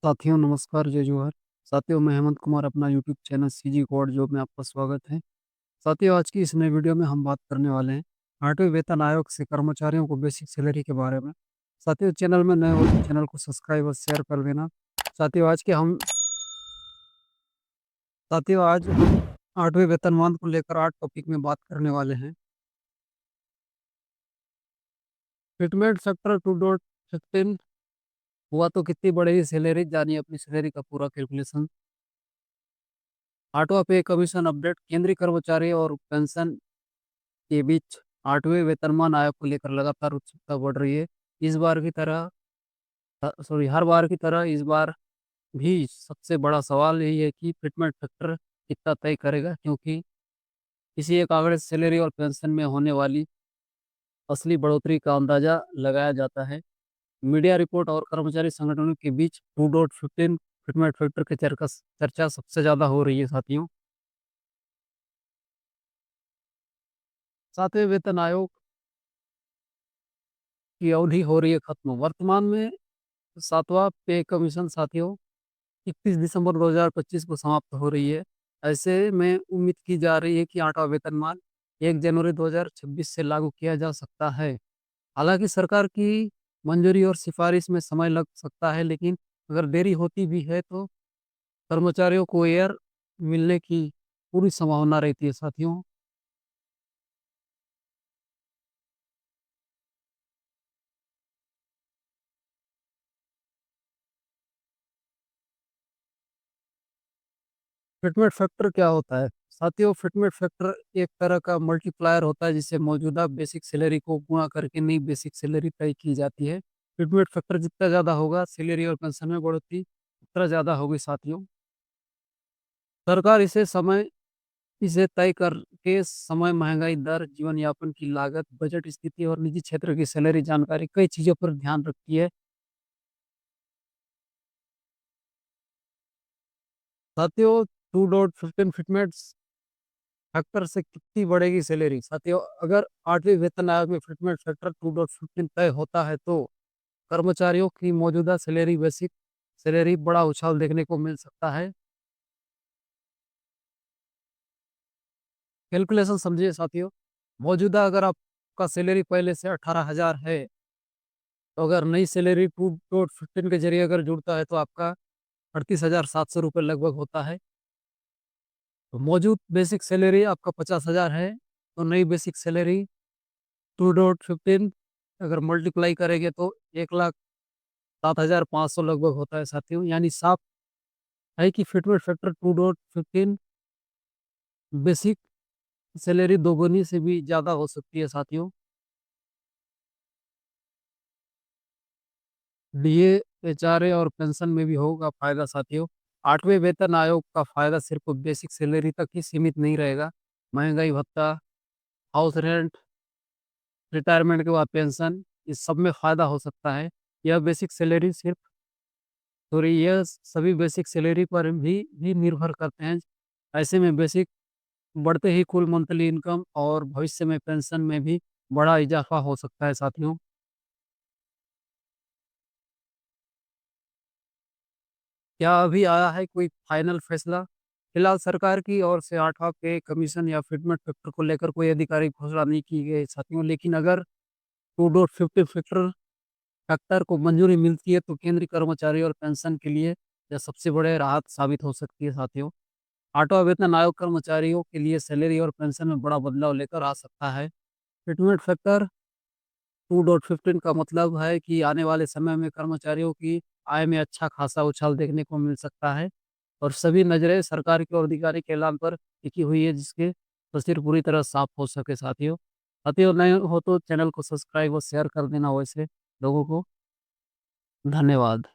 साथियों नमस्कार, जय जोहार। साथियों मैं हेमंत कुमार अपना YouTube channel CG code job में आपका स्वागत है। साथियों आज की इस नए वीडियो में हम बात करने वाले हैं 8वें वेतन आयोग से कर्मचारियों को बेसिक सैलरी के बारे में। साथियों चैनल में नए हो तो चैनल को सब्सक्राइब और शेयर कर देना। साथियों आज हम 8वें वेतनमान को लेकर 8 टॉपिक में बात करने वाले हैं। फिटमेंट सेक्टर 2.15 हुआ तो कितनी बढ़ेगी सैलरी, जानिए अपनी सैलरी का पूरा कैलकुलेशन। 8वां पे कमीशन अपडेट, केंद्रीय कर्मचारी और पेंशन के बीच 8वें वेतनमान आयोग को लेकर लगातार उत्सुकता बढ़ रही है। इस बार की तरह हर बार की तरह इस बार भी सबसे बड़ा सवाल यही है कि फिटमेंट फैक्टर कितना तय करेगा, क्योंकि किसी एक आंकड़े से सैलरी और पेंशन में होने वाली असली बढ़ोतरी का अंदाजा लगाया जाता है। मीडिया रिपोर्ट और कर्मचारी संगठनों के बीच 2.15 फिटमेंट फैक्टर की चर्चा सबसे ज्यादा हो रही है। साथियों 7वें वेतन आयोग की अवधि हो रही है खत्म। वर्तमान में 7वां पे कमीशन साथियों 31 दिसंबर 2025 को समाप्त हो रही है। ऐसे में उम्मीद की जा रही है कि 8वां वेतनमान 1 जनवरी 2026 से लागू किया जा सकता है। हालांकि सरकार की मंजूरी और सिफारिश में समय लग सकता है, लेकिन अगर देरी होती भी है तो कर्मचारियों को एयर मिलने की पूरी संभावना रहती है। साथियों फिटमेंट फैक्टर क्या होता है? साथियों फिटमेंट फैक्टर एक तरह का मल्टीप्लायर होता है, जिससे मौजूदा बेसिक सैलरी को गुणा करके नई बेसिक सैलरी तय की जाती है। फिटमेंट फैक्टर जितना ज़्यादा होगा सैलरी और पेंशन में बढ़ोतरी उतना ज़्यादा होगी। साथियों सरकार इसे तय करके समय, महंगाई दर, जीवन यापन की लागत, बजट स्थिति और निजी क्षेत्र की सैलरी जानकारी, कई चीज़ों पर ध्यान रखती है। साथियों 2.15 फिटमेंट फैक्टर से कितनी बढ़ेगी सैलरी? साथियों अगर 8वें वेतन आयोग में फिटमेंट फैक्टर 2.15 तय होता है तो कर्मचारियों की मौजूदा सैलरी, बेसिक सैलरी बड़ा उछाल देखने को मिल सकता है। कैलकुलेशन समझिए साथियों। मौजूदा अगर आपका सैलरी पहले से 18,000 है, तो अगर नई सैलरी 2.15 के जरिए अगर जुड़ता है तो आपका 38,700 रुपये लगभग होता है। तो मौजूद बेसिक सैलरी आपका 50,000 है, तो नई बेसिक सैलरी 2.15 अगर मल्टीप्लाई करेंगे तो 1,07,500 लगभग होता है। साथियों यानी साफ है कि फिटमेंट फैक्टर 2.15 बेसिक सैलरी दोगुनी से भी ज़्यादा हो सकती है। साथियों डीए, एचआरए और पेंशन में भी होगा फायदा। साथियों 8वें वेतन आयोग का फायदा सिर्फ बेसिक सैलरी तक ही सीमित नहीं रहेगा। महंगाई भत्ता, हाउस रेंट, रिटायरमेंट के बाद पेंशन, इस सब में फायदा हो सकता है। यह बेसिक सैलरी सिर्फ सॉरी यह सभी बेसिक सैलरी पर भी निर्भर करते हैं। ऐसे में बेसिक बढ़ते ही कुल मंथली इनकम और भविष्य में पेंशन में भी बड़ा इजाफा हो सकता है। साथियों क्या अभी आया है कोई फाइनल फैसला? फिलहाल सरकार की ओर से 8वां पे कमीशन या फिटमेंट फैक्टर को लेकर कोई आधिकारिक घोषणा नहीं की गई साथियों, लेकिन अगर 2.50 फैक्टर फैक्टर को मंजूरी मिलती है तो केंद्रीय कर्मचारी और पेंशन के लिए यह सबसे बड़े राहत साबित हो सकती है। साथियों 8वां वेतन आयोग कर्मचारियों के लिए सैलरी और पेंशन में बड़ा बदलाव लेकर आ सकता है। फिटमेंट फैक्टर 2.15 का मतलब है कि आने वाले समय में कर्मचारियों की आय में अच्छा खासा उछाल देखने को मिल सकता है, और सभी नजरें सरकार की और अधिकारी के ऐलान पर टिकी हुई है, जिसके तस्वीर पूरी तरह साफ हो सके। साथियों साथियों नए हो तो चैनल को सब्सक्राइब और शेयर कर देना वैसे लोगों को। धन्यवाद।